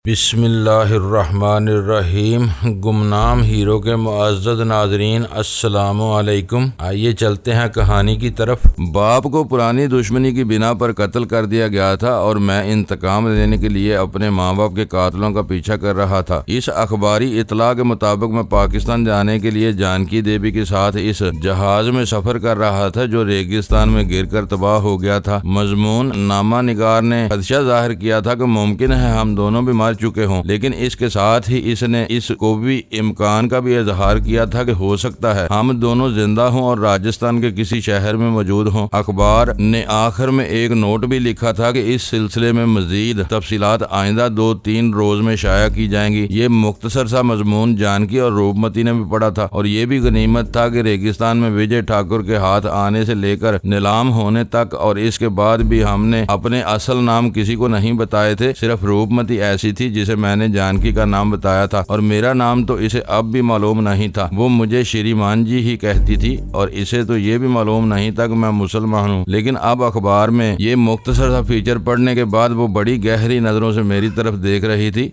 बिस्मिल्लाहिर्रहमानिर्रहीम। गुमनाम हीरो के मुअज़्ज़ज़ नाज़रीन, अस्सलामु अलैकुम। आइए चलते हैं कहानी की तरफ। बाप को पुरानी दुश्मनी की बिना पर कत्ल कर दिया गया था और मैं इंतकाम लेने के लिए अपने माँ बाप के कातलों का पीछा कर रहा था। इस अखबारी इतला के मुताबिक मैं पाकिस्तान जाने के लिए जानकी देवी के साथ इस जहाज में सफर कर रहा था जो रेगिस्तान में गिरकर तबाह हो गया था। मजमून नामा निगार ने खदशा जाहिर किया था कि मुमकिन है हम दोनों भी चुके हों, लेकिन इसके साथ ही इसने इसको भी इम्कान का भी इजहार किया था कि हो सकता है हम दोनों जिंदा हों और राजस्थान के किसी शहर में मौजूद हों। अखबार ने आखिर में एक नोट भी लिखा था कि इस सिलसिले में मजीद तफसीलात आइंदा 2-3 रोज में शाया की जाएंगी। ये मुख्तसर सा मजमून जानकी और रूपमती ने भी पढ़ा था और ये भी गनीमत था कि रेगिस्तान में विजय ठाकुर के हाथ आने से लेकर नीलाम होने तक और इसके बाद भी हमने अपने असल नाम किसी को नहीं बताए थे। सिर्फ रूपमती ऐसी थी जिसे मैंने जानकी का नाम बताया था और मेरा नाम तो इसे अब भी मालूम नहीं था। वो मुझे श्रीमान जी ही कहती थी और इसे तो ये भी मालूम नहीं था कि मैं मुसलमान हूँ। लेकिन अब अखबार में ये मुख्तसर सा फीचर पढ़ने के बाद वो बड़ी गहरी नजरों से मेरी तरफ देख रही थी।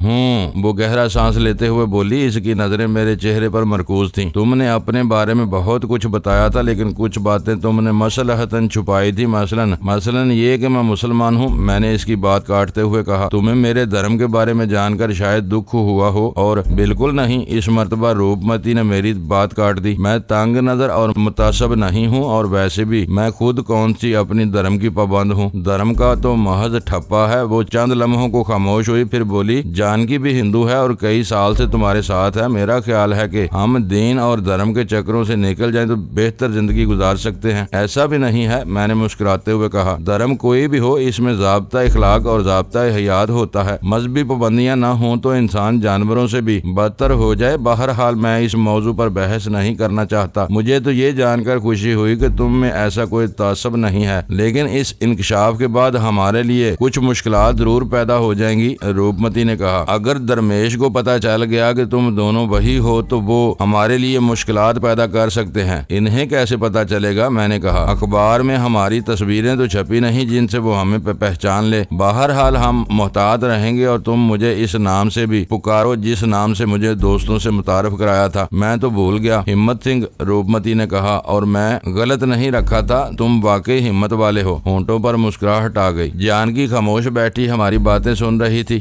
वो गहरा सांस लेते हुए बोली, इसकी नजरें मेरे चेहरे पर मरकूज थी। तुमने अपने बारे में बहुत कुछ बताया था, लेकिन कुछ बातें तुमने मसलहतन छुपाई थी। मसलन ये कि मैं मुसलमान हूँ। मैंने इसकी बात काटते हुए कहा, तुम्हें मेरे धर्म के बारे में जानकर शायद दुख हुआ हो। और बिल्कुल नहीं, इस मर्तबा रूपमती ने मेरी बात काट दी। मैं तंग नजर और मुतासब नहीं हूँ और वैसे भी मैं खुद कौन सी अपनी धर्म की पाबंद हूँ। धर्म का तो महज ठप्पा है। वो चंद लम्हों को खामोश हुई, फिर बोली, जानकी भी हिंदू है और कई साल से तुम्हारे साथ है। मेरा ख्याल है कि हम दीन और धर्म के चक्रों से निकल जाएं तो बेहतर जिंदगी गुजार सकते हैं। ऐसा भी नहीं है, मैंने मुस्कुराते हुए कहा। धर्म कोई भी हो, इसमें ज़ाब्ता इखलाक और ज़ाब्ता हयात होता है। मजहबी पाबंदियां न हो तो इंसान जानवरों से भी बदतर हो जाए। बहरहाल मैं इस मौजू पर बहस नहीं करना चाहता। मुझे तो ये जानकर खुशी हुई कि तुम में ऐसा कोई तासब नहीं है, लेकिन इस इंकशाफ के बाद हमारे लिए कुछ मुश्किलात जरूर पैदा हो जाएंगी। रूपमती ने कहा, अगर दरमेश को पता चल गया कि तुम दोनों वही हो तो वो हमारे लिए मुश्किलात पैदा कर सकते हैं। इन्हें कैसे पता चलेगा? मैंने कहा, अखबार में हमारी तस्वीरें तो छपी नहीं जिनसे वो हमें पहचान ले। बहरहाल हम मोहतात रहेंगे और तुम मुझे इस नाम से भी पुकारो जिस नाम से मुझे दोस्तों से मुतारफ कराया था। मैं तो भूल गया। हिम्मत सिंह, रूपमती ने कहा, और मैं गलत नहीं रखा था। तुम वाकई हिम्मत वाले हो। होंठों पर मुस्कुराहट आ गई। जानकी खामोश बैठी हमारी बातें सुन रही थी।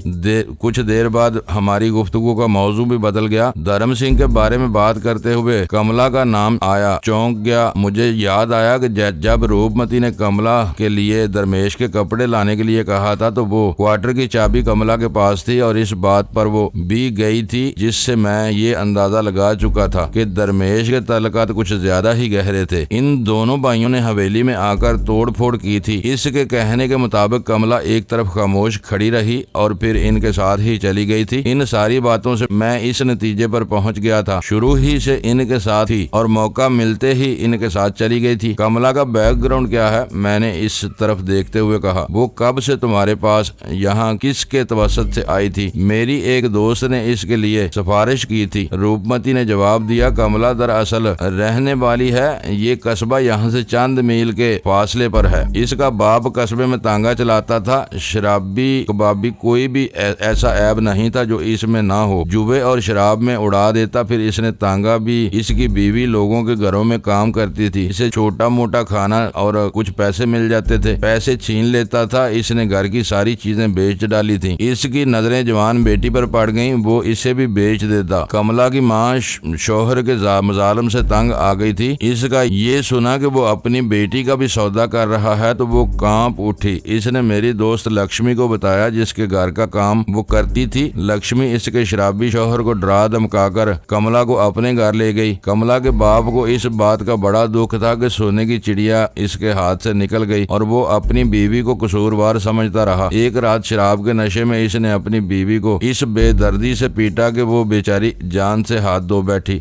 कुछ देर बाद हमारी गुफ्तगू का मौजू भी बदल गया। धर्म सिंह के बारे में बात करते हुए कमला का नाम आया। चौंक गया। मुझे याद आया कि जब रूपमती ने कमला के लिए दरमेश के कपड़े लाने के लिए कहा था तो वो क्वार्टर की चाबी कमला के पास थी और इस बात पर वो भी गई थी, जिससे मैं ये अंदाजा लगा चुका था कि दरमेश के तल्लुकात कुछ ज्यादा ही गहरे थे। इन दोनों भाइयों ने हवेली में आकर तोड़ फोड़ की थी। इसके कहने के मुताबिक कमला एक तरफ खामोश खड़ी रही और फिर इनके साथ ही चली गई थी। इन सारी बातों से मैं इस नतीजे पर पहुंच गया था। शुरू ही से इनके साथ ही और मौका मिलते ही इनके साथ चली गई थी। कमला का बैकग्राउंड क्या है? मैंने इस तरफ देखते हुए कहा। वो कब से तुम्हारे पास यहाँ किसके तवसत से आई थी? मेरी एक दोस्त ने इसके लिए सिफारिश की थी। रूपमती ने जवाब दिया, कमला दरअसल रहने वाली है। ये कस्बा यहाँ से चंद मील के फासले पर है। इसका बाप कस्बे में तांगा चलाता था। शराबी कबाबी कोई भी ऐसा ऐब नहीं था जो इसमें ना हो। जुए और शराब में उड़ा देता। फिर इसने तांगा भी। इसकी बीवी लोगों के घरों में काम करती थी। इसे छोटा मोटा खाना और कुछ पैसे मिल जाते थे। पैसे छीन लेता था। इसने घर की सारी चीजें बेच डाली थी। इसकी नजरें जवान बेटी पर पड़ गईं। वो इसे भी बेच देता। कमला की माँ शोहर के मजालम से तंग आ गई थी। इसका ये सुना कि वो अपनी बेटी का भी सौदा कर रहा है तो वो कांप उठी। इसने मेरी दोस्त लक्ष्मी को बताया जिसके घर का काम वो करती थी। लक्ष्मी इसके शराबी शोहर को डरा धमकाकर कमला को अपने घर ले गई। कमला के बाप को इस बात का बड़ा दुख था कि सोने की चिड़िया इसके हाथ से निकल गई और वो अपनी बीवी को कसूरवार समझता रहा। एक रात शराब के नशे में इसने अपनी बीवी को इस बेदर्दी से पीटा कि वो बेचारी जान से हाथ धो बैठी।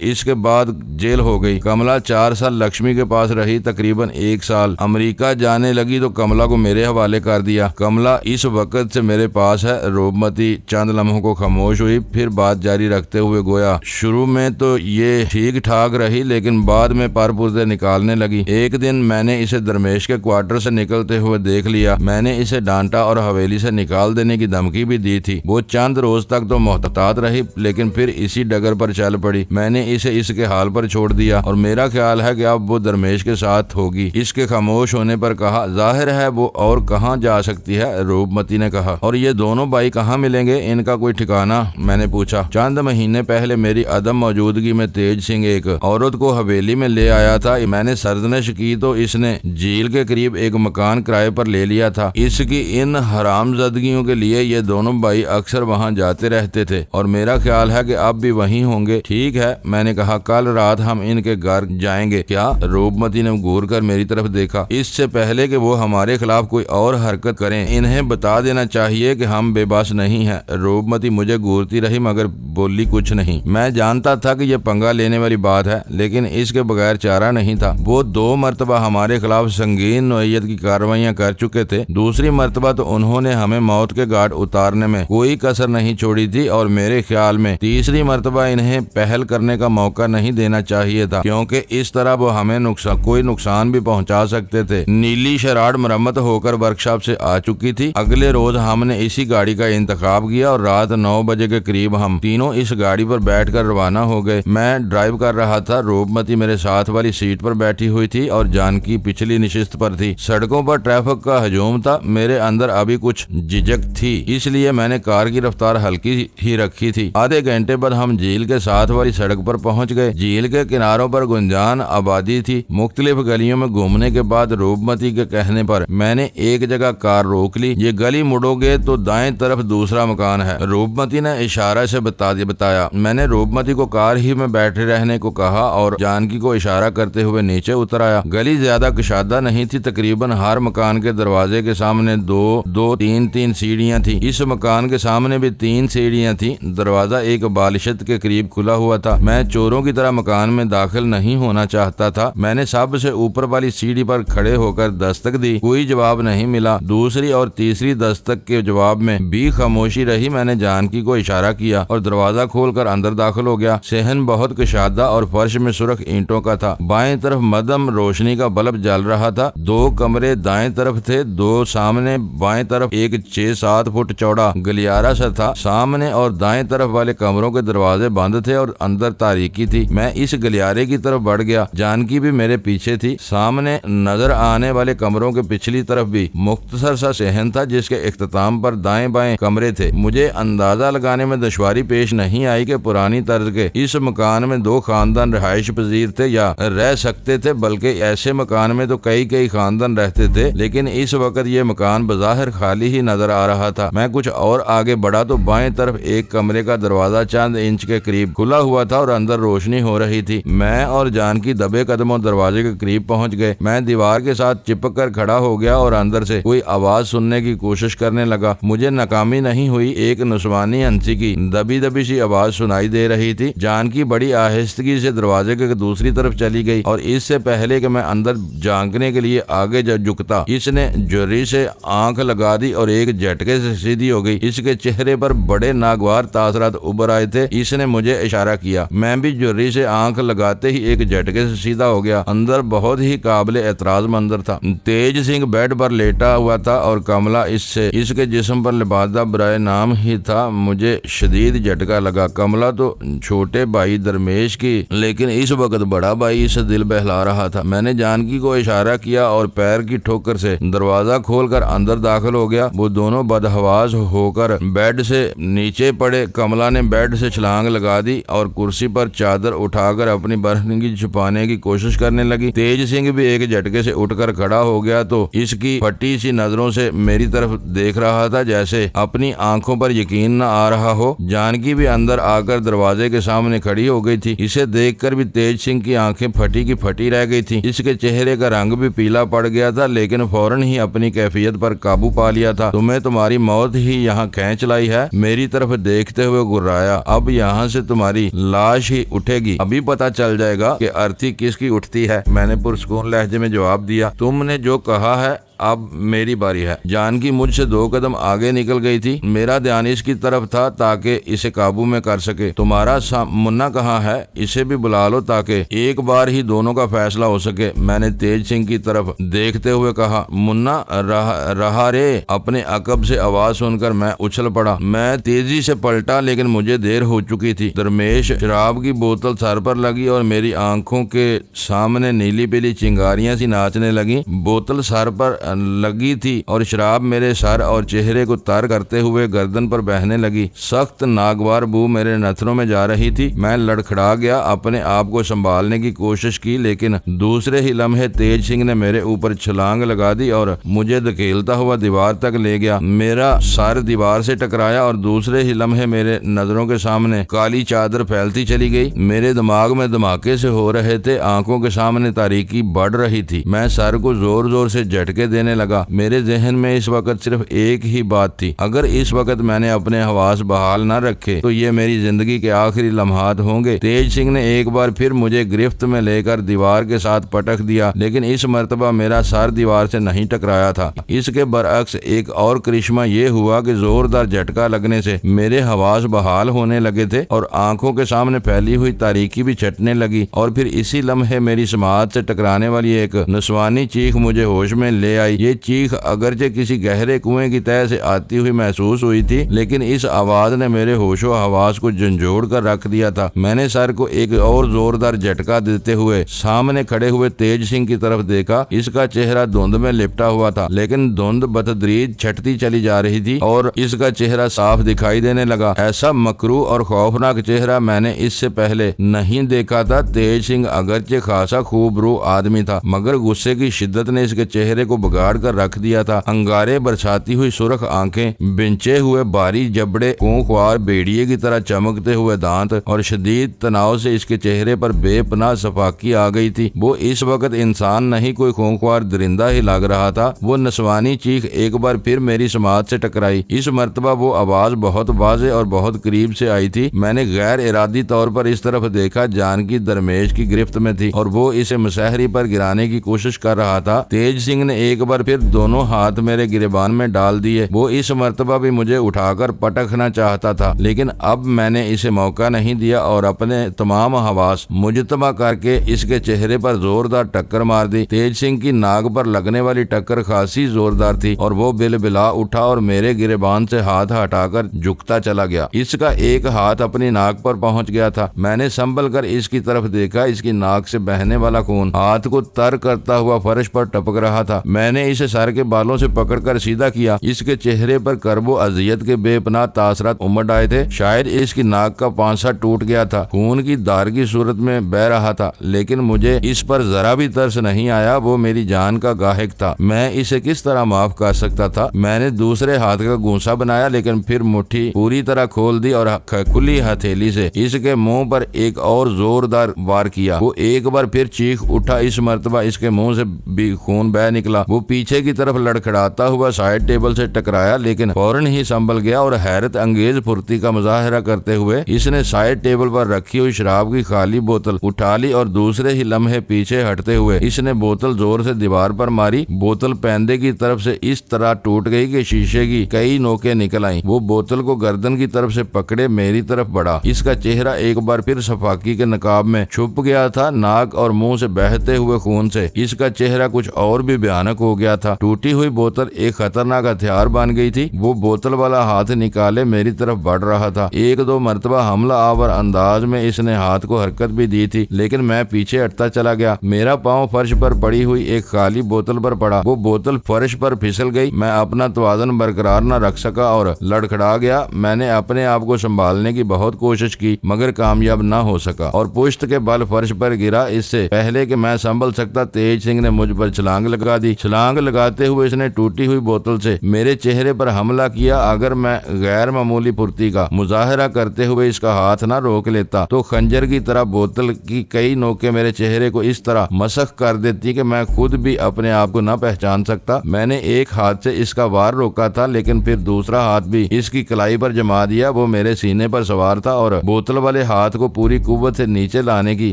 इसके बाद जेल हो गई। कमला 4 साल लक्ष्मी के पास रही। तकरीबन 1 साल अमेरिका जाने लगी तो कमला को मेरे हवाले कर दिया। कमला इस वक्त से मेरे पास है। रूपमती चंद लम्हों को खामोश हुई, फिर बात जारी रखते हुए गोया, शुरू में तो ये ठीक ठाक रही लेकिन बाद में पर पुर्जे निकालने लगी। एक दिन मैंने इसे दरमेश के क्वार्टर से निकलते हुए देख लिया। मैंने इसे डांटा और हवेली से निकाल देने की धमकी धमकी भी दी थी। वो चंद रोज तक तो मोहतात रही, लेकिन फिर इसी डगर पर चल पड़ी। मैंने इसे इसके हाल पर छोड़ दिया और मेरा ख्याल है कि अब वो दरमेश के साथ होगी। इसके खामोश होने पर कहा, जाहिर है वो और कहाँ जा सकती है। रूपमती ने कहा, और ये दोनों भाई कहाँ मिलेंगे, इनका कोई ठिकाना? मैंने पूछा। चंद महीने पहले मेरी अदम मौजूदगी में तेज सिंह एक औरत को हवेली में ले आया था। मैंने सर्जनश की तो इसने झील के करीब एक मकान किराए पर ले लिया था। इसकी इन हरामजदगियों के लिए ये दोनों भाई अक्सर वहाँ जाते रहते थे और मेरा ख्याल है कि अब भी वहीं होंगे। ठीक है, मैंने कहा, कल रात हम इनके घर जाएंगे। क्या? रूपमती ने घूर कर मेरी तरफ देखा। इससे पहले कि वो हमारे खिलाफ कोई और हरकत करें, इन्हें बता देना चाहिए कि हम बेबस नहीं हैं। रूपमती मुझे घूरती रही मगर बोली कुछ नहीं। मैं जानता था कि यह पंगा लेने वाली बात है, लेकिन इसके बगैर चारा नहीं था। वो 2 मरतबा हमारे खिलाफ संगीन नौइयत की कार्रवाइयां कर चुके थे। दूसरी मरतबा तो उन्होंने हमें मौत के घाट उतारने में कोई कसर नहीं छोड़ी थी और मेरे ख्याल में तीसरी मरतबा इन्हें पहल करने का मौका नहीं देना चाहिए था, क्योंकि इस तरह वो हमें कोई नुकसान भी पहुंचा सकते थे। नीली शराड मरम्मत होकर वर्कशॉप से आ चुकी थी। अगले रोज हमने इसी गाड़ी का इंतखाब किया और रात 9 बजे के करीब हम तीनों इस गाड़ी पर बैठकर रवाना हो गए। मैं ड्राइव कर रहा था, रूपमती मेरे साथ वाली सीट पर बैठी हुई थी और जानकी पिछली निशिस्त पर थी। सड़कों पर ट्रैफिक का हजूम था। मेरे अंदर अभी कुछ झिझक थी, इसलिए मैंने कार की रफ्तार हल्की ही रखी थी। आधे घंटे बाद हम झील के साथ वाली सड़क पर पहुंच गए। झील के किनारों पर गुंजान आबादी थी। मुख्तलिफ गलियों में घूमने के बाद रूपमती के कहने पर मैंने एक जगह कार रोक ली। ये गली मुड़ोगे तो दाएं तरफ दूसरा मकान है, रूपमती ने इशारा से बताया। मैंने रूपमती को कार ही में बैठे रहने को कहा और जानकी को इशारा करते हुए नीचे उतर आया। गली ज्यादा कुशादा नहीं थी। तकरीबन हर मकान के दरवाजे के सामने दो तीन सीढ़ियां थी। इस मकान के सामने भी 3 सीढ़ियां थी। दरवाजा एक बालिशत के करीब खुला हुआ था। मैं चोरों की तरह मकान में दाखिल नहीं होना चाहता था। मैंने सबसे ऊपर वाली सीढ़ी पर खड़े होकर दस्तक दी। कोई जवाब नहीं मिला। दूसरी और तीसरी दस्तक के जवाब में भी खामोशी रही। मैंने जानकी को इशारा किया और दरवाजा खोलकर अंदर दाखिल हो गया। सहन बहुत कुशादा और फर्श में सुरख ईंटों का था। बाएं तरफ मध्यम रोशनी का बल्ब जल रहा था। 2 कमरे दाएं तरफ थे, 2 सामने। बाएं तरफ एक 6-7 फुट चौड़ा गलियारा सा था। सामने और दाएं तरफ वाले कमरों के दरवाजे बंद थे और अंदर तारीकी थी। मैं इस गलियारे की तरफ बढ़ गया। जानकी भी मेरे पीछे थी। सामने नजर आने वाले कमरों के पिछली तरफ भी मुख्तसर सा सहन था, जिसके इख्तिताम पर दाएं बाएं कमरे थे। मुझे अंदाजा लगाने में दुश्वारी पेश नहीं आई कि पुरानी तर्ज के इस मकान में 2 खानदान रिहाइश पजीर थे या रह सकते थे, बल्कि ऐसे मकान में तो कई खानदान रहते थे। लेकिन इस वक्त ये मकान बज़ाहिर खाली ही नजर आ रहा था। मैं कुछ और आगे बढ़ा तो बाएं तरफ एक कमरे का दरवाजा चंद इंच के करीब खुला हुआ था और अंदर रोशनी हो रही थी। मैं और जानकी दबे कदमों दरवाजे के करीब पहुंच गए। मैं दीवार के साथ चिपक कर खड़ा हो गया और अंदर से कोई आवाज सुनने की कोशिश करने लगा। मुझे नाकामी नहीं हुई। एक नुस्वानी हंसी की दबी सी आवाज सुनाई दे रही थी। जानकी बड़ी आहिस्तगी से दरवाजे के दूसरी तरफ चली गई और इससे पहले कि मैं अंदर झांकने के लिए आगे झुकता, इसने जोरी से आंख लगा दी और एक झटके से सीधी हो गई। इसके चेहरे पर बड़े नागवार तासरात उभर आए थे। इसने मुझे इशारा किया। मैं भी जोरी से आंख लगाते ही एक झटके से सीधा हो गया। अंदर बहुत ही काबिले एतराज मंजर था। तेज सिंह बेड पर लेटा हुआ था और कमला इसके जिस्म पर लिबादा बराए नाम ही था। मुझे शदीद झटका लगा। कमला तो छोटे भाई दरमेश की, लेकिन इस वक्त बड़ा भाई इसे दिल बहला रहा था। मैंने जानकी को इशारा किया और पैर की ठोकर से दरवाजा खोलकर अंदर दाखिल हो गया। वो दोनों बदहवास होकर बेड से नीचे पड़े। कमला ने बेड से छलांग लगा दी और कुर्सी पर चादर उठाकर अपनी बरहनगी छुपाने की कोशिश करने लगी। तेज सिंह भी एक झटके से उठकर खड़ा हो गया तो इसकी फटी सी नजरों से मेरी तरफ देख रहा था, जैसे अपनी आंखों पर यकीन न आ रहा हो। जानकी भी अंदर आकर दरवाजे के सामने खड़ी हो गई थी। इसे देखकर भी तेज सिंह की आंखें फटी की फटी रह गई थी। इसके चेहरे का रंग भी पीला पड़ गया था, लेकिन फौरन ही अपनी कैफियत पर काबू पा लिया था। तुम्हें तुम्हारी मौत ही यहाँ खींच लाई है, मेरी तरफ देखते हुए गुर्राया। अब यहाँ से तुम्हारी लाश ही उठेगी। अभी पता चल जाएगा कि अर्थी किसकी उठती है। मैंने पुरस्कून लहजे में जवाब दिया। तुमने जो कहा है अब मेरी बारी है। जानकी मुझसे 2 कदम आगे निकल गई थी। मेरा ध्यान इसकी तरफ था ताकि इसे काबू में कर सके। तुम्हारा मुन्ना कहाँ है? इसे भी बुला लो ताकि एक बार ही दोनों का फैसला हो सके। मैंने तेज सिंह की तरफ देखते हुए कहा। मुन्ना रहा रे। अपने अकब से आवाज सुनकर मैं उछल पड़ा। मैं तेजी से पलटा लेकिन मुझे देर हो चुकी थी। दरमेश शराब की बोतल सर पर लगी और मेरी आंखों के सामने नीली पीली चिंगारियां सी नाचने लगी। बोतल सर पर लगी थी और शराब मेरे सर और चेहरे को तर करते हुए गर्दन पर बहने लगी। सख्त नागवार बू मेरे नथनों में जा रही थी। मैं लड़खड़ा गया, अपने आप को संभालने की कोशिश की, लेकिन दूसरे ही लम्हे तेज सिंह ने मेरे ऊपर छलांग लगा दी और मुझे धकेलता हुआ दीवार तक ले गया। मेरा सर दीवार से टकराया और दूसरे ही लम्हे मेरे नजरों के सामने काली चादर फैलती चली गई। मेरे दिमाग में धमाके से हो रहे थे, आंखों के सामने तारीकी बढ़ रही थी। मैं सर को जोर जोर से झटके देने लगा। मेरे जहन में इस वक्त सिर्फ एक ही बात थी, अगर इस वक्त मैंने अपने हवास बहाल न रखे तो ये मेरी जिंदगी के आखिरी लम्हात होंगे। तेज सिंह ने एक बार फिर मुझे गिरफ्त में लेकर दीवार के साथ पटक दिया, लेकिन इस मर्तबा मेरा सर दीवार से नहीं टकराया था। इसके बरअक्स एक और करिश्मा ये हुआ कि जोरदार झटका लगने से मेरे हवास बहाल होने लगे थे और आंखों के सामने फैली हुई तारीकी भी छटने लगी। और फिर इसी लम्हे मेरी समात से टकराने वाली एक नस्वानी चीख मुझे होश में ले आई। ये चीख अगरचे किसी गहरे कुएं की तह से आती हुई महसूस हुई थी, लेकिन इस आवाज ने मेरे होशो हवास को झंझोड़ कर रख दिया था। मैंने सर को एक और जोरदार झटका देते हुए सामने खड़े हुए तेज सिंह की तरफ देखा। इसका चेहरा धुंध में लिपटा हुआ था, लेकिन धुंध बतदरीज छटती चली जा रही थी और इसका चेहरा साफ दिखाई देने लगा। ऐसा मकरू और खौफनाक चेहरा मैंने इससे पहले नहीं देखा था। तेज सिंह अगरचे खासा खूबरू आदमी था, मगर गुस्से की शिद्दत ने इसके चेहरे को बिगाड़ कर रख दिया था। अंगारे बरसाती हुई सुर्ख आंखें, बिंचे हुए बारी जबड़े, कोंखवार भेड़िए की तरह चमकते हुए दांत और शदीद तनाव से इसके चेहरे पर बेपनाह सफाकी आ गई थी। वो इस वक्त इंसान नहीं, कोई खोंखवार दरिंदा ही लग रहा था। वो नस्वानी चीख एक बार फिर मेरी समात से टकराई। इस मर्तबा वो आवाज बहुत वाज़े और बहुत करीब से आई थी। मैंने गैर इरादी तौर पर इस तरफ देखा। जानकी दरमेश की गिरफ्त में थी और वो इसे मुसहरी पर गिराने की कोशिश कर रहा था। तेज सिंह ने एक बार फिर दोनों हाथ मेरे गिरेबान में डाल दिए। वो इस मर्तबा भी मुझे उठाकर पटकना चाहता था, लेकिन अब मैंने इसे मौका नहीं दिया और अपने तमाम हवास मुजतमा करके इसके चेहरे पर जोरदार टक्कर मार दी। तेज सिंह की नाक पर लगने वाली टक्कर खासी जोरदार थी और वो बिलबिला उठा और मेरे गिरेबान से हाथ हटाकर झुकता चला गया। इसका एक हाथ अपनी नाक पर पहुंच गया था। मैंने संभल कर इसकी तरफ देखा। इसकी नाक से बहने वाला खून हाथ को तर करता हुआ फर्श पर टपक रहा था। मैंने इसे सर के बालों से पकड़कर सीधा किया। इसके चेहरे पर करबो अजियत के बेपनाह तासरात उमड़ आए थे। शायद इसकी नाक का पांसा टूट गया था, खून की धार की सूरत में बह रहा था, लेकिन मुझे इस पर जरा भी तरस नहीं आया। वो मेरी जान का गाहक था, मैं इसे किस तरह माफ कर सकता था। मैंने दूसरे हाथ का गूंसा बनाया, लेकिन फिर मुट्ठी पूरी तरह खोल दी और खुली हथेली से इसके मुंह पर एक और जोरदार वार किया। वो एक बार फिर चीख उठा। इस मर्तबा इसके मुंह से भी खून बह निकला। वो पीछे की तरफ लड़खड़ाता हुआ साइड टेबल से टकराया, लेकिन फौरन ही संभल गया और हैरत अंगेज फुर्ती का मुजाहरा करते हुए इसने साइड टेबल पर रखी हुई शराब की खाली बोतल उठा ली और दूसरे ही लम्हे पीछे हटते हुए इसने बोतल जोर से दीवार पर मारी। बोतल पैंदे की तरफ से इस तरह टूट गई कि शीशे की कई नोकें निकल आईं। वो बोतल को गर्दन की तरफ से पकड़े मेरी तरफ बढ़ा। इसका चेहरा एक बार फिर सफाकी के नकाब में छुप गया था। नाक और मुंह से बहते हुए खून से इसका चेहरा कुछ और भी भयानक हो गया था। टूटी हुई बोतल एक खतरनाक हथियार बन गई थी। वो बोतल वाला हाथ निकाले मेरी तरफ बढ़ रहा था। एक दो मर्तबा हमला आवर अंदाज में इसने हाथ को हरकत भी दी थी, लेकिन मैं पीछे हटता चला गया। मेरा पांव फर्श पर पड़ी हुई एक खाली बोतल पर पड़ा। वो बोतल फर्श पर फिसल गई। मैं अपना तवाज़ुन बरकरार न रख सका और लड़खड़ा गया। मैंने अपने आप को संभालने की बहुत कोशिश की, मगर कामयाब न हो सका और पुश्त के बल फर्श पर गिरा। इससे पहले कि मैं संभल सकता, तेज सिंह ने मुझ पर छलांग लगा दी। छलांग लगाते हुए इसने टूटी हुई बोतल से मेरे चेहरे पर हमला किया। अगर मैं गैर मामूली फुर्ती का मुजाहरा करते हुए इसका हाथ न रोक लेता तो खंजर की तरह बोतल की कई नोकें मेरे चेहरे को इस तरह मसख कर देती कि मैं खुद भी अपने आप को न पहचान सकता। मैंने एक हाथ से इसका वार रोका था, लेकिन फिर दूसरा हाथ भी इसकी कलाई पर जमा दिया। वो मेरे सीने पर सवार था और बोतल वाले हाथ को पूरी कुव्वत से नीचे लाने की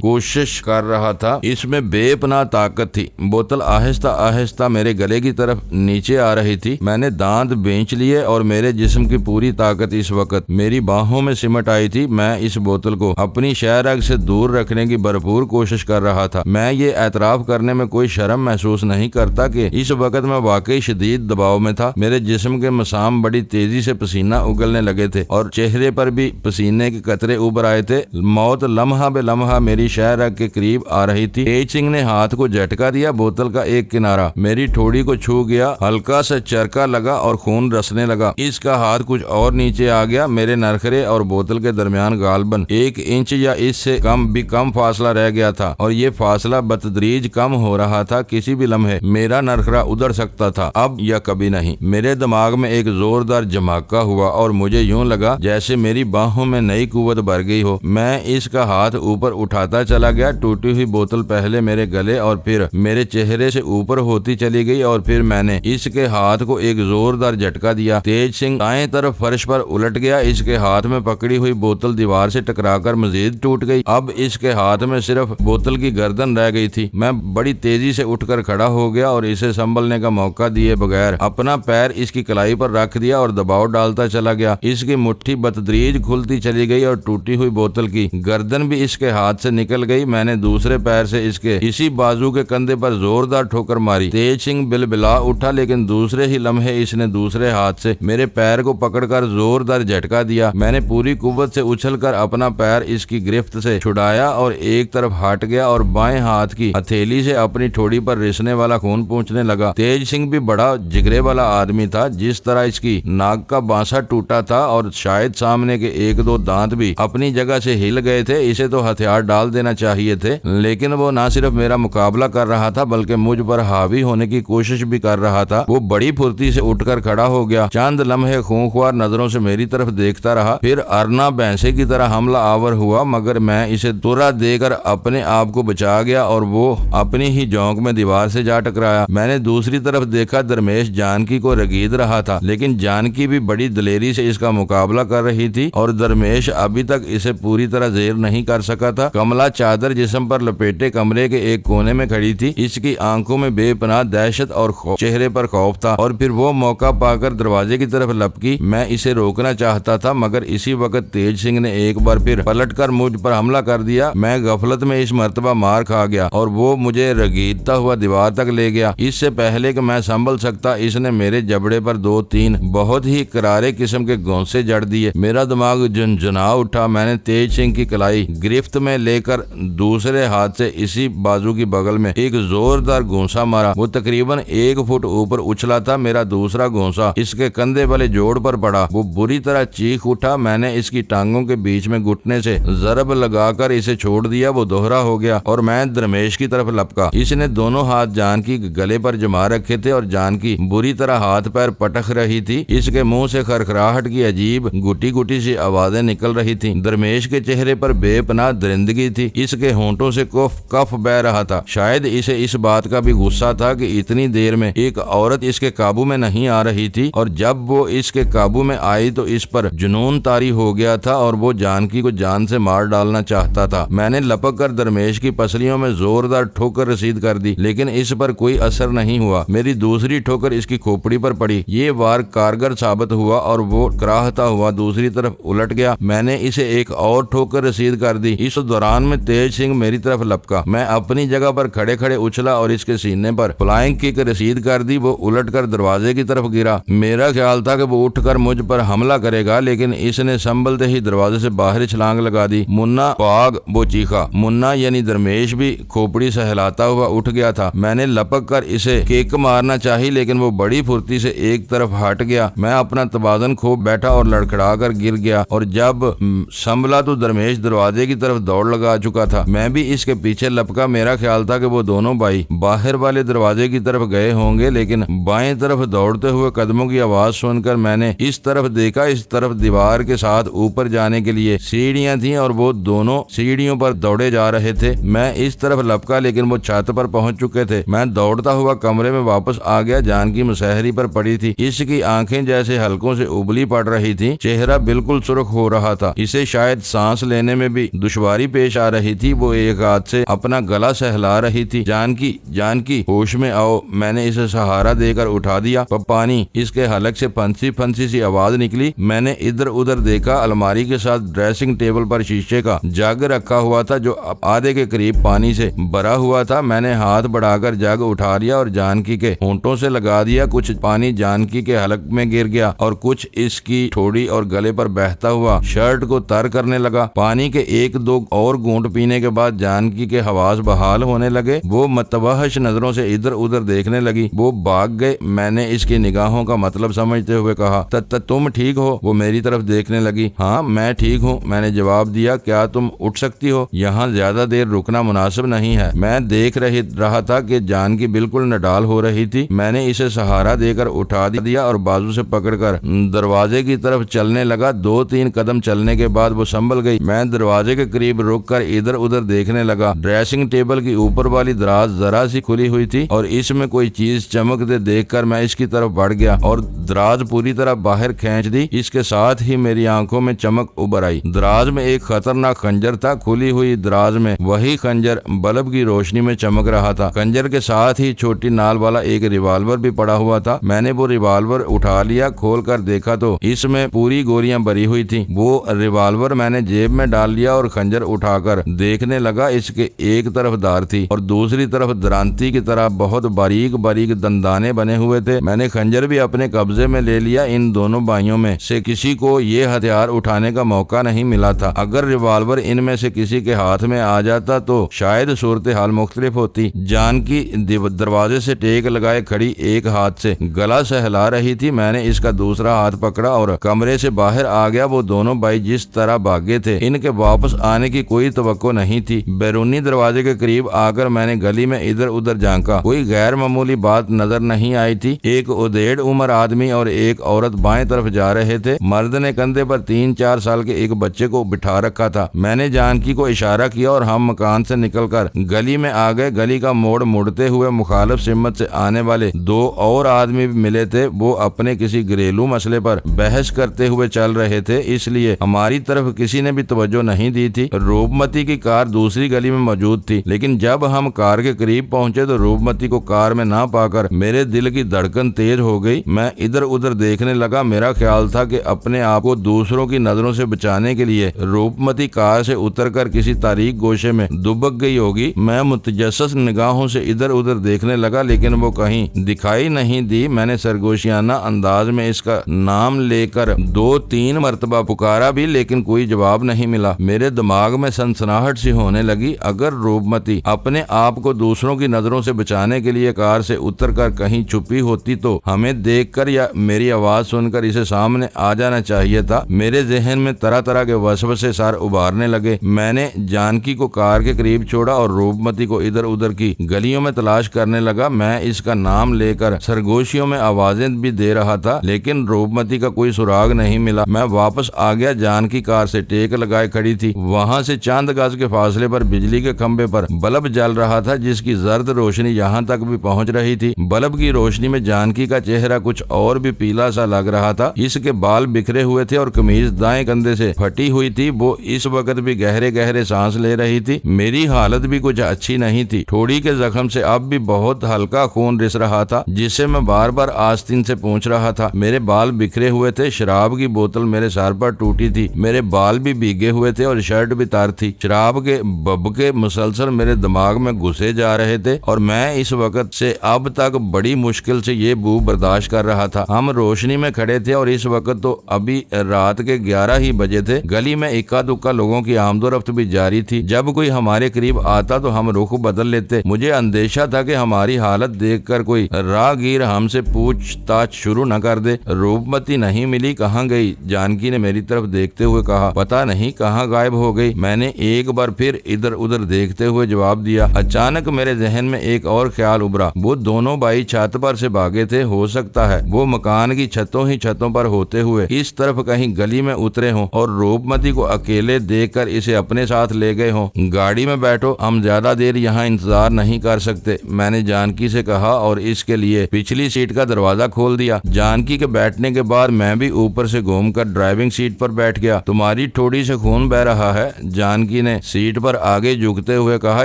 कोशिश कर रहा था। इसमें बेपनाह ताकत थी। बोतल आहिस्ता आहिस्ता मेरे गले की तरफ नीचे आ रही थी। मैंने दांत बेंच लिए और मेरे जिस्म की पूरी ताकत इस वक्त मेरी बाहों में सिमट आई थी। मैं इस बोतल को अपनी शहरग से दूर रखने की भरपूर कोशिश कर रहा था। मैं ये एतराफ करने में कोई शर्म महसूस नहीं करता कि इस वक्त मैं वाकई शदीद दबाव में था। मेरे जिस्म के मसाम बड़ी तेजी से पसीना उगलने लगे थे और चेहरे पर भी पसीने के कतरे उभर आए थे। मौत लम्हा बे लम्हा मेरी शहरग के करीब आ रही थी। तेज सिंह ने हाथ को झटका दिया। बोतल का एक किनारा मेरी ठोड़ी को छू गया, हल्का सा चरका लगा और खून रसने लगा। इसका हाथ कुछ और नीचे आ गया। मेरे नरखरे और बोतल के दरमियान गालबन 1 इंच या इससे कम फासला रह गया था और ये फासला बतदरीज कम हो रहा था। किसी भी लम्हे मेरा नरखरा उधर सकता था, अब या कभी नहीं। मेरे दिमाग में एक जोरदार झमाका हुआ और मुझे यूं लगा जैसे मेरी बाहों में नई कुव्वत भर गई हो। मैं इसका हाथ ऊपर उठाता चला गया। टूटी हुई बोतल पहले मेरे गले और फिर मेरे चेहरे से ऊपर होती चली गई और फिर मैंने इसके हाथ को एक जोरदार झटका दिया। तेज सिंह दाएं तरफ फर्श पर उलट गया। इसके हाथ में पकड़ी हुई बोतल दीवार से टकराकर मजीद टूट गई। अब इसके हाथ में सिर्फ बोतल की गर्दन रह गई थी। मैं बड़ी तेजी से उठकर खड़ा हो गया और इसे संभलने का मौका दिए बगैर अपना पैर इसकी कलाई पर रख दिया और दबाव डालता चला गया। इसकी मुट्ठी बतदरीज खुलती चली गई और टूटी हुई बोतल की गर्दन भी इसके हाथ से निकल गई। मैंने दूसरे पैर से इसके इसी बाजू के कंधे पर जोरदार ठोकर मारी। तेज सिंह बिलबिला उठा, लेकिन दूसरे ही लम्हे इसने दूसरे हाथ से मेरे पैर को पकड़कर जोरदार झटका दिया। मैंने पूरी कुव्वत से उछलकर अपना पैर इसकी गिरफ्त से छुड़ाया और एक तरफ हट गया और बाएं हाथ की हथेली से अपनी ठोड़ी पर रिसने वाला खून पहुंचने लगा। तेज सिंह भी बड़ा जिगरे वाला आदमी था। जिस तरह इसकी नाक का बांसा टूटा था और शायद सामने के 1-2 दांत भी अपनी जगह से हिल गए थे, इसे तो हथियार डाल देना चाहिए थे। लेकिन वो न सिर्फ मेरा मुकाबला कर रहा था बल्कि मुझ पर हावी होने की कोशिश भी कर रहा था। वो बड़ी फुर्ती से उठकर खड़ा हो गया। चंद लम्हे खूंखार नजरों से मेरी तरफ देखता रहा, फिर अरना भैंसे की तरह हमला आवर हुआ, मगर मैं इसे तुरा देकर अपने आप को बचा गया और वो अपनी ही जोंक में दीवार से जा टकराया। मैंने दूसरी तरफ देखा, दरमेश जानकी को रगीद रहा था, लेकिन जानकी भी बड़ी दलेरी से इसका मुकाबला कर रही थी और दरमेश अभी तक इसे पूरी तरह जेर नहीं कर सका था। कमला चादर जिस्म पर लपेटे कमरे के एक कोने में खड़ी थी। इसकी आंखों में बेपनाह दहशत और चेहरे पर खौफ था और फिर वो मौका पाकर दरवाजे की तरफ लपकी। मैं इसे रोकना चाहता था, मगर इसी वक्त तेज सिंह ने एक बार फिर पलटकर मुझ पर हमला कर दिया। मैं गफलत में इस मर्तबा मार खा गया और वो मुझे रगीदता हुआ दीवार तक ले गया। इससे पहले कि मैं संभल सकता, इसने मेरे जबड़े पर 2-3 बहुत ही करारे किस्म के घोंसे जड़ दिए। मेरा दिमाग झुनझुना उठा। मैंने तेज सिंह की कलाई गिरफ्त में लेकर दूसरे हाथ से इसी बाजू की बगल में एक जोरदार घूंसा मारा। वो तकरीबन 1 फुट ऊपर उछला था। मेरा दूसरा घूंसा इसके कंधे वाले जोड़ पर पड़ा। वो बुरी तरह चीख उठा। मैंने इसकी टांगों के बीच में घुटने से जरब लगाकर इसे छोड़ दिया। वो दोहरा हो गया और मैं दरमेश की तरफ लपका। इसने दोनों हाथ जानकी गले पर जमा रखे थे और जानकी बुरी तरह हाथ पैर पटक रही थी। इसके मुंह से खरखराहट की अजीब गुटी गुटी सी आवाजें निकल रही थी। दरमेश के चेहरे पर बेपनाह दरिंदगी थी। इसके होंठों से कफ बह रहा था। शायद इसे इस बात का भी गुस्सा था कि इतनी देर में एक औरत इसके काबू में नहीं आ रही थी और जब वो इसके काबू में आई तो इस पर जुनून तारी हो गया था और वो जानकी को जान से मार डालना चाहता था। मैंने लपक कर दरमेश की पसलियों में जोरदार ठोकर रसीद कर दी, लेकिन इस पर कोई असर नहीं हुआ। मेरी दूसरी ठोकर इसकी खोपड़ी पर पड़ी। ये वार कारगर साबित हुआ और वो कराहता हुआ दूसरी तरफ उलट गया। मैंने इसे एक और ठोकर रसीद कर दी। इस दौरान में तेज सिंह मेरी तरफ लपका। मैं अपनी जगह पर खड़े खड़े उछला और इसके सीने पर फ्लाइंग किक रसीद कर दी। वो उलटकर दरवाजे की तरफ गिरा। मेरा ख्याल था कि वो उठकर मुझ पर हमला करेगा, लेकिन इसने संभलते ही दरवाजे से बाहर छलांग लगा दी। मुन्ना पाग, वो चीखा। मुन्ना यानी दरमेश भी खोपड़ी सहलाता हुआ उठ गया था। मैंने लपक कर इसे किक मारना चाही, लेकिन वो बड़ी फुर्ती से एक तरफ हट गया। मैं अपना तवाज़ुन खो बैठा और लड़खड़ा कर गिर गया और जब संभला तो दरमेश दरवाजे की तरफ दौड़ लगा चुका था। मैं भी इसके पीछे लपका। मेरा ख्याल था कि वो दोनों भाई बाहर वाले दरवाजे की तरफ गए होंगे, लेकिन बाएं तरफ दौड़ते हुए कदमों की आवाज सुनकर मैंने इस तरफ देखा। इस तरफ दीवार के साथ ऊपर जाने के लिए सीढ़ियां थीं और वो दोनों सीढ़ियों पर दौड़े जा रहे थे। मैं इस तरफ लपका, लेकिन वो छत पर पहुंच चुके थे। मैं दौड़ता हुआ कमरे में वापस आ गया। जानकी मुसहरी पर पड़ी थी। इसकी आंखें जैसे हलकों से उबली पड़ रही थी। चेहरा बिल्कुल सुर्ख हो रहा था। इसे शायद सांस लेने में भी दुश्वारी पेश आ रही थी। वो एक हाथ से अपना गला सहला रही थी। जानकी, जानकी, होश में आओ। आओ। मैंने इसे सहारा देकर उठा दिया। पानी इसके हलक से फंसी फंसी सी आवाज निकली। मैंने इधर उधर देखा। अलमारी के साथ ड्रेसिंग टेबल पर शीशे का जग रखा हुआ था जो आधे के करीब पानी से भरा हुआ था। मैंने हाथ बढ़ाकर जग उठा लिया और जानकी के होंठों से लगा दिया। कुछ पानी जानकी के हलक में गिर गया और कुछ इसकी ठोड़ी और गले पर बहता हुआ शर्ट को तर करने लगा। पानी के एक दो और घूंट पीने के बाद जानकी के हवास बहाल होने लगे। वो मतवहश नजरों से इधर उधर देखने लगी। वो भाग गए। मैंने इसकी निगाहों का मतलब समझते हुए कहा, तुम ठीक हो? वो मेरी तरफ देखने लगी। हाँ, मैं ठीक हूँ, मैंने जवाब दिया। क्या तुम उठ सकती हो? यहाँ ज्यादा देर रुकना मुनासिब नहीं है। मैं देख रहा था कि जानकी बिल्कुल नडाल हो रही थी। मैंने इसे सहारा देकर उठा दिया और बाजू से पकड़कर दरवाजे की तरफ चलने लगा। 2-3 कदम चलने के बाद वो संभल गई। मैं दरवाजे के करीब रुककर इधर उधर देखने लगा। ड्रेसिंग टेबल की ऊपर वाली दराज जरा सी खुली हुई थी और इसमें कोई चीज चमकते देखकर मैं इसकी तरफ बढ़ गया और दराज पूरी तरह बाहर खींच दी। इसके साथ ही मेरी आंखों में चमक उभर आई। दराज में एक खतरनाक खंजर था। खुली हुई दराज में वही खंजर बल्ब की रोशनी में चमक रहा था। खंजर के साथ ही छोटी नाल वाला एक रिवाल्वर भी पड़ा हुआ था। मैंने वो रिवाल्वर उठा लिया। खोल कर देखा तो इसमें पूरी गोलियां भरी हुई थी। वो रिवाल्वर मैंने जेब में डाल लिया और खंजर उठाकर देखने लगा। इसके एक तरफ धार थी और दूसरी तरफ दरांती की तरह बहुत बारीक बारीक दंदाने बने हुए थे। मैंने खंजर भी अपने कब्जे में ले लिया। इन दोनों भाइयों में से किसी को ये हथियार उठाने का मौका नहीं मिला था। अगर रिवाल्वर इनमें से किसी के हाथ में आ जाता तो शायद सूरत हाल मुख्तलिफ होती। जानकी दरवाजे से टेक लगाए खड़ी एक हाथ से गला सहला रही थी। मैंने इसका दूसरा हाथ पकड़ा और कमरे से बाहर आ गया। वो दोनों भाई जिस तरह भागे थे, इनके वापस आने की कोई तवक्को नहीं थी। बैरूनी दरवाजे के करीब आकर मैंने गली में इधर उधर झांका। कोई गैर मामूली बात नजर नहीं आई थी। एक उदेड़ उम्र आदमी और एक औरत बाएं तरफ जा रहे थे। मर्द ने कंधे पर 3-4 साल के एक बच्चे को बिठा रखा था। मैंने जानकी को इशारा किया और हम मकान से निकलकर गली में आ गए। गली का मोड़ मुड़ते हुए मुखालिफ सिमत से आने वाले 2 और आदमी भी मिले थे। वो अपने किसी घरेलू मसले पर बहस करते हुए चल रहे थे, इसलिए हमारी तरफ किसी ने भी तवज्जो नहीं दी थी। रूपमती की कार दूसरी गली में मौजूद थी, लेकिन जब हम कार के करीब पहुंचे तो रूपमती को कार में ना पाकर मेरे दिल की धड़कन तेज हो गई। मैं इधर उधर देखने लगा। मेरा ख्याल था कि अपने आप को दूसरों की नजरों से बचाने के लिए रूपमती कार से उतरकर किसी तारीख गोशे में दुबक गई होगी। मैं मुतजस्सिस निगाहों से इधर उधर देखने लगा, लेकिन वो कहीं दिखाई नहीं दी। मैंने सरगोशियाना अंदाज में इसका नाम लेकर 2-3 मरतबा पुकारा भी, लेकिन कोई जवाब नहीं मिला। मेरे दिमाग में सनसनाहट सी होने लगी। अगर रूपमती अपने आप को दूसरों की नजरों से बचाने के लिए कार से उतरकर कहीं छुपी होती तो हमें देखकर या मेरी आवाज सुनकर इसे सामने आ जाना चाहिए था। मेरे जहन में तरह तरह के वसवसे सार उभारने लगे। मैंने जानकी को कार के करीब छोड़ा और रूपमती को इधर उधर की गलियों में तलाश करने लगा। मैं इसका नाम लेकर सरगोशियों में आवाजें भी दे रहा था, लेकिन रूपमती का कोई सुराग नहीं मिला। मैं वापस आ गया। जानकी कार से टेक लगाए खड़ी थी। वहां से चंद गज के फासले पर बिजली के खंबे पर बल्ब जल रहा था, जिसकी जर्द रोशनी यहाँ तक भी पहुंच रही थी। बल्ब की रोशनी में जानकी का चेहरा कुछ और भी पीला सा लग रहा था। इसके बाल बिखरे हुए थे और कमीज दाएं कंधे से फटी हुई थी। वो इस वक्त भी गहरे गहरे सांस ले रही थी। मेरी हालत भी कुछ अच्छी नहीं थी। ठोड़ी के जख्म से अब भी बहुत हल्का खून रिस रहा था, जिससे मैं बार बार आस्तीन से पूछ रहा था। मेरे बाल बिखरे हुए थे। शराब की बोतल मेरे सर पर टूटी थी। मेरे बाल भी भीगे हुए थे और शर्ट भी तार थी। शराब के बबके मुसलसल मेरे दिमाग में घुसे जा रहे थे और मैं इस वक्त से अब तक बड़ी मुश्किल से ये बू बर्दाश्त कर रहा था। हम रोशनी में खड़े थे और इस वक्त तो अभी रात के 11 ही बजे थे। गली में इक्का दुक्का लोगों की आमदोरफ्त भी जारी थी। जब कोई हमारे करीब आता तो हम रुख बदल लेते। मुझे अंदेशा था कि हमारी हालत देखकर कोई राहगीर हमसे पूछताछ शुरू न कर दे। रूपमती नहीं मिली। कहाँ गई? जानकी ने मेरी तरफ देखते हुए कहा। पता नहीं कहाँ गायब हो गई। मैंने एक बार फिर इधर उधर देखते हुए जवाब दिया। अचानक मेरे जहन में एक और ख्याल उभरा। वो दोनों भाई छत पर से भागे थे। हो सकता है वो मकान की छतों पर होते हुए इस तरफ कहीं गली में उतरे हों और रूपमती को अकेले देखकर इसे अपने साथ ले गए हों। गाड़ी में बैठो, हम ज्यादा देर यहाँ इंतजार नहीं कर सकते, मैंने जानकी से कहा और इसके लिए पिछली सीट का दरवाजा खोल दिया। जानकी के बैठने के बाद मैं भी ऊपर से घूमकर ड्राइविंग सीट पर बैठ गया। तुम्हारी ठोड़ी से खून बह रहा है, जानकी ने सीट पर आगे झुकते हुए कहा।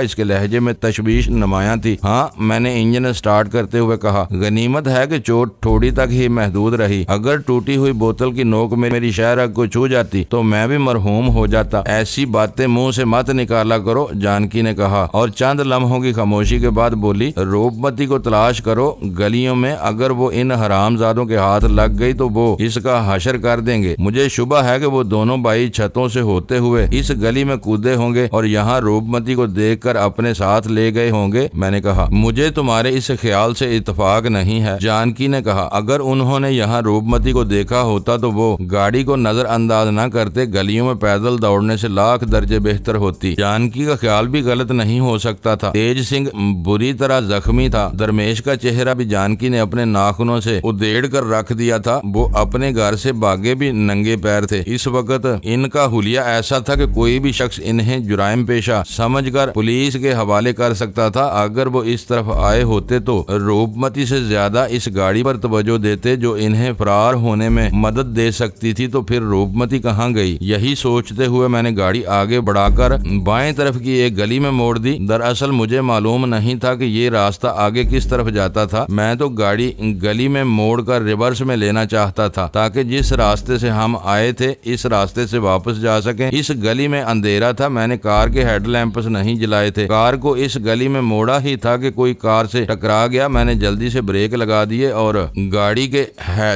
इसके लहजे में तशवीश नुमायां थी। हाँ, मैंने मैंने इंजन स्टार्ट करते हुए कहा, गनीमत है कि चोट थोड़ी तक ही महदूद रही। अगर टूटी हुई बोतल की नोक में मेरी शहरग को छू जाती तो मैं भी मरहूम हो जाता। ऐसी बातें मुंह से मत निकाला करो, जानकी ने कहा और चंद लम्हों की खामोशी के बाद बोली, रूपमती को तलाश करो गलियों में। अगर वो इन हरामजादों के हाथ लग गई तो वो इसका हशर कर देंगे। मुझे शुबा है कि वो दोनों भाई छतों से होते हुए इस गली में कूदे होंगे और यहाँ रूपमती को देखकर अपने साथ ले गए होंगे। मैंने कहा, मुझे तुम्हारे इस ख्याल से इत्तेफाक नहीं है। जानकी ने कहा, अगर उन्होंने यहाँ रूपमती को देखा होता तो वो गाड़ी को नजरअंदाज न करते, गलियों में पैदल दौड़ने से लाख दर्जे बेहतर होती। जानकी का ख्याल भी गलत नहीं हो सकता था। तेज सिंह बुरी तरह जख्मी था। दरमेश का चेहरा भी जानकी ने अपने नाखूनों से उधेड़ कर रख दिया था। वो अपने घर से भागे भी नंगे पैर थे। इस वक्त इनका हुलिया ऐसा था कि कोई भी शख्स इन्हें जुराइम पेशा समझकर पुलिस के हवाले कर सकता था। अगर वो इस तरफ आए होते तो रूपमती से ज्यादा इस गाड़ी पर तवज्जो देते जो इन्हें फरार होने में मदद दे सकती थी। तो फिर रूपमती कहाँ गई? यही सोचते हुए मैंने गाड़ी आगे बढ़ाकर बाएं तरफ की एक गली में मोड़ दी। दरअसल मुझे मालूम नहीं था कि ये रास्ता आगे किस तरफ जाता था। मैं तो गाड़ी गली में मोड़कर रिवर्स में लेना चाहता था ताकि जिस रास्ते से हम आए थे इस रास्ते से वापस जा सकें। इस गली में अंधेरा था। मैंने कार के हेडलैंप्स नहीं जलाए थे। कार को इस गली में मोड़ा ही था कि कोई कार से टकरा गया। मैंने जल्दी से ब्रेक लगा दिए और गाड़ी के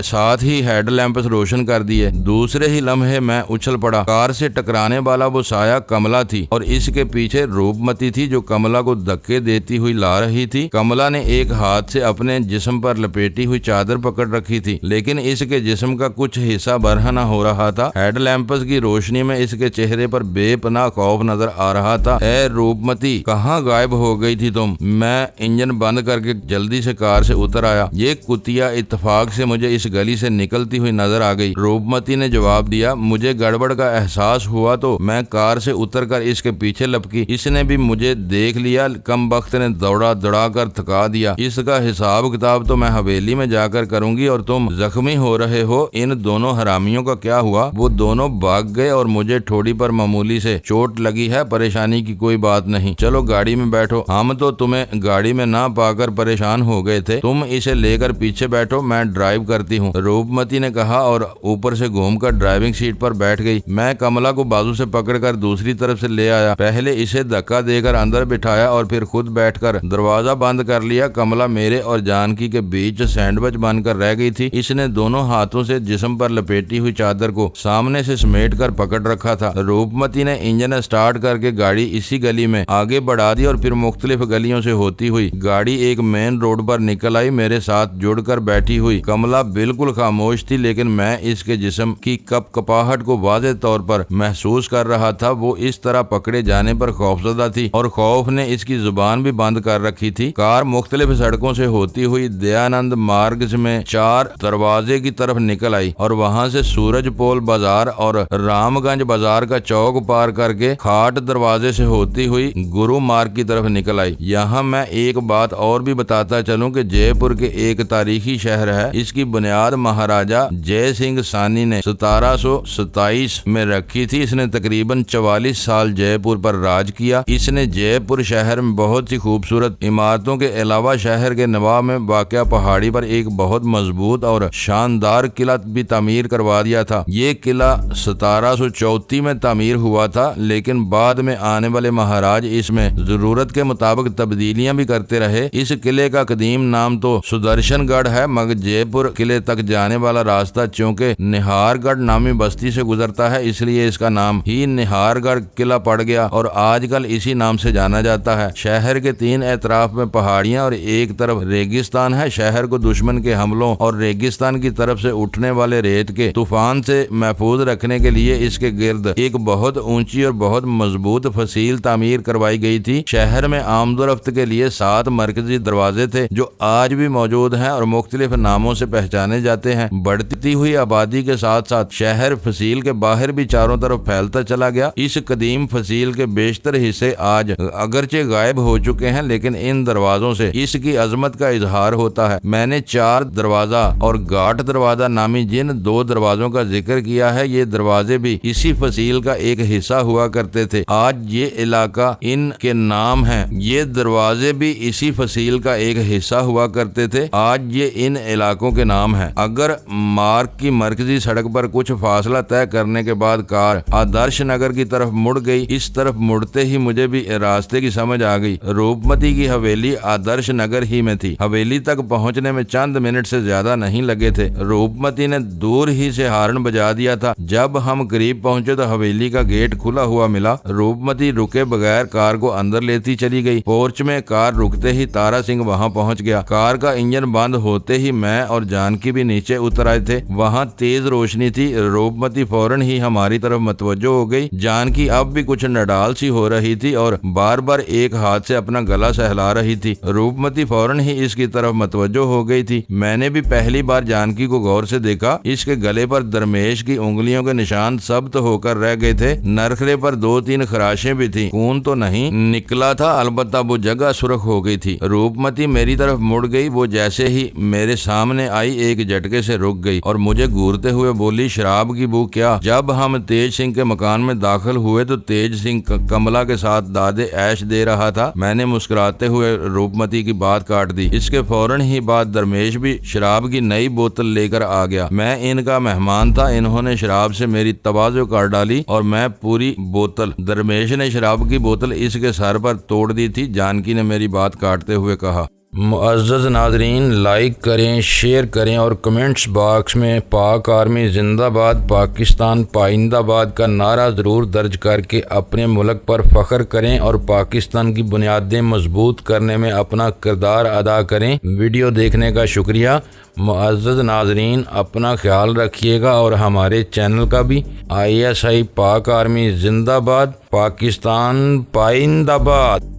साथ ही हेडलैंप्स रोशन कर दिए। दूसरे ही लम्हे मैं उछल पड़ा। कार से टकराने वाला वो साया कमला थी और इसके पीछे रूपमती थी जो कमला को धक्के देती हुई ला रही थी। कमला ने एक हाथ से अपने जिस्म पर लपेटी हुई चादर पकड़ रखी थी, लेकिन इसके जिस्म का कुछ हिस्सा बरहना हो रहा था। हेडलैंप्स की रोशनी में इसके चेहरे पर बेपनाह खौफ नजर आ रहा था। ए रूपमती, कहाँ गायब हो गई थी तुम? मैं इंजन बंद करके जल्दी से कार से उतर आया। ये कुतिया इत्तेफाक से मुझे इस गली से निकलती हुई नजर आ गई। रूपमती ने जवाब दिया। मुझे गड़बड़ का एहसास हुआ तो मैं कार से उतरकर इसके पीछे लपकी। इसने भी मुझे देख लिया। कम वक्त ने दौड़ा कर थका दिया। इसका हिसाब किताब तो मैं हवेली में जाकर करूंगी और तुम जख्मी हो रहे हो। इन दोनों हरामियों का क्या हुआ? वो दोनों भाग गए और मुझे थोड़ी पर मामूली से चोट लगी है। परेशानी की कोई बात नहीं, चलो गाड़ी में बैठो। हम तो तुम्हें गाड़ी में ना पाकर परेशान हो गए थे। तुम इसे लेकर पीछे बैठो, मैं ड्राइव करती हूँ, रूपमती ने कहा और ऊपर से घूमकर ड्राइविंग सीट पर बैठ गई। मैं कमला को बाजू से पकड़कर दूसरी तरफ से ले आया। पहले इसे धक्का देकर अंदर बिठाया और फिर खुद बैठकर दरवाजा बंद कर लिया। कमला मेरे और जानकी के बीच सैंडविच बनकर रह गई थी। इसने दोनों हाथों से जिस्म पर लपेटी हुई चादर को सामने से समेटकर पकड़ रखा था। रूपमती ने इंजन स्टार्ट करके गाड़ी इसी गली में आगे बढ़ा दी और फिर मुख्तलिफ गलियों से होती हुई गाड़ी एक मेन रोड पर निकल आई। मेरे साथ जुड़कर बैठी हुई कमला बिल्कुल खामोश थी, लेकिन मैं इसके जिस्म की कपकपाहट को वाज़ेह तौर पर महसूस कर रहा था। वो इस तरह पकड़े जाने पर खौफजदा थी और खौफ ने इसकी जुबान भी बंद कर रखी थी। कार मुख्तलिफ सड़कों से होती हुई दयानंद मार्ग में 4 दरवाजे की तरफ निकल आई और वहां से सूरज पोल बाजार और रामगंज बाजार का चौक पार करके खाट दरवाजे से होती हुई गुरु मार्ग की तरफ निकल आई। यहाँ मैं एक बात और भी बताता चलूं कि जयपुर के एक तारीखी शहर है। इसकी बुनियाद महाराजा जय सिंह सानी ने 1727 में रखी थी। इसने तकरीबन 44 साल जयपुर पर राज किया। इसने जयपुर शहर में बहुत सी खूबसूरत इमारतों के अलावा शहर के नवाब में वाक़या पहाड़ी पर एक बहुत मजबूत और शानदार किला भी तामीर करवा दिया था। ये किला 1734 में तामीर हुआ था, लेकिन बाद में आने वाले महाराज इसमें जरूरत के मुताबिक तब्दीलियां भी करते रहे। इस किले का कदीम नाम तो सुदर्शनगढ़ है, मगर जयपुर किले तक जाने वाला रास्ता चूंकि निहारगढ़ नामी बस्ती से गुजरता है, इसलिए इसका नाम ही निहारगढ़ किला पड़ गया और आजकल इसी नाम से जाना जाता है। शहर के 3 एतराफ में पहाड़ियां और एक तरफ रेगिस्तान है। शहर को दुश्मन के हमलों और रेगिस्तान की तरफ से उठने वाले रेत के तूफान से महफूज रखने के लिए इसके गिर्द एक बहुत ऊंची और बहुत मजबूत फसील तामीर करवाई गई थी। शहर में आमदोरफ्त के लिए 7 मरकजी दरवाजे थे जो आज भी मौजूद हैं और मुख्तलिफ नामों से पहचाने जाते हैं। बढ़ती हुई आबादी के साथ साथ शहर फसील के बाहर भी चारों तरफ फैलता चला गया। इस कदीम फसील के बेशतर हिस्से आज अगरचे गायब हो चुके हैं, लेकिन इन दरवाजों से इसकी अजमत का इजहार होता है। मैंने 4 दरवाजा और घाट दरवाजा नामी जिन 2 दरवाजों का जिक्र किया है, ये दरवाजे भी इसी फसील का एक हिस्सा हुआ करते थे। आज ये इलाका इनके नाम है। ये दरवाजे भी इसी फसील का एक हिस्सा हुआ करते थे। आज ये इन इलाकों के नाम है। अगर मार्ग की मरकजी सड़क पर कुछ फासला तय करने के बाद कार आदर्श नगर की तरफ मुड़ गई, इस तरफ मुड़ते ही मुझे भी रास्ते की समझ आ गई। रूपमती की हवेली आदर्श नगर ही में थी। हवेली तक पहुंचने में चंद मिनट से ज्यादा नहीं लगे थे। रूपमती ने दूर ही से हार्न बजा दिया था। जब हम करीब पहुंचे तो हवेली का गेट खुला हुआ मिला। रूपमती रुके बगैर कार को अंदर लेती चली गई। पोर्च में कार रुकते ही तारा सिंह वहां पहुंच गया। कार का इंजन बंद होते ही मैं और जानकी भी नीचे उतर आए थे। वहां तेज रोशनी थी। रूपमती फौरन ही हमारी तरफ मतवज्जो हो गई। जानकी अब भी कुछ नडाल सी हो रही थी और बार बार एक हाथ से अपना गला सहला रही थी। रूपमती फौरन ही इसकी तरफ मतवज्जो हो गई थी। मैंने भी पहली बार जानकी को गौर से देखा। इसके गले पर दरमेश की उंगलियों के निशान सब्त होकर रह गए थे। नरखरे पर 2-3 खराशें भी थी। खून तो नहीं निकला था, अलबत्ता वो जगह सुर्ख हो गई थी। रूपमती मेरी तरफ मुड़ गई। वो जैसे ही मेरे सामने आई एक झटके से रुक गई और मुझे घूरते हुए बोली, शराब की बू क्या? जब हम तेज सिंह के मकान में दाखिल हुए तो तेज सिंह कमला के साथ दादे ऐश दे रहा था। मैंने मुस्कुराते हुए रूपमती की बात काट दी। इसके फौरन ही बाद दरमेश भी शराब की नई बोतल लेकर आ गया। मैं इनका मेहमान था। इन्होंने शराब से मेरी तवाज़ो कर डाली और मैं पूरी बोतल। दरमेश ने शराब की बोतल इसके सर पर तोड़ दी थी। जानकी ने मेरी बात काटते हुए कहा, मुअज़्ज़ज़ नाज़रीन, लाइक करें, शेयर करें और कमेंट्स बॉक्स में पाक आर्मी जिंदाबाद, पाकिस्तान पाइंदाबाद का नारा ज़रूर दर्ज करके अपने मुल्क पर फ़ख्र करें और पाकिस्तान की बुनियादें मजबूत करने में अपना किरदार अदा करें। वीडियो देखने का शुक्रिया। मुअज़्ज़ज़ नाज़रीन, अपना ख्याल रखिएगा और हमारे चैनल का भी। ISI पाक आर्मी जिंदाबाद, पाकिस्तान पाइंदाबाद।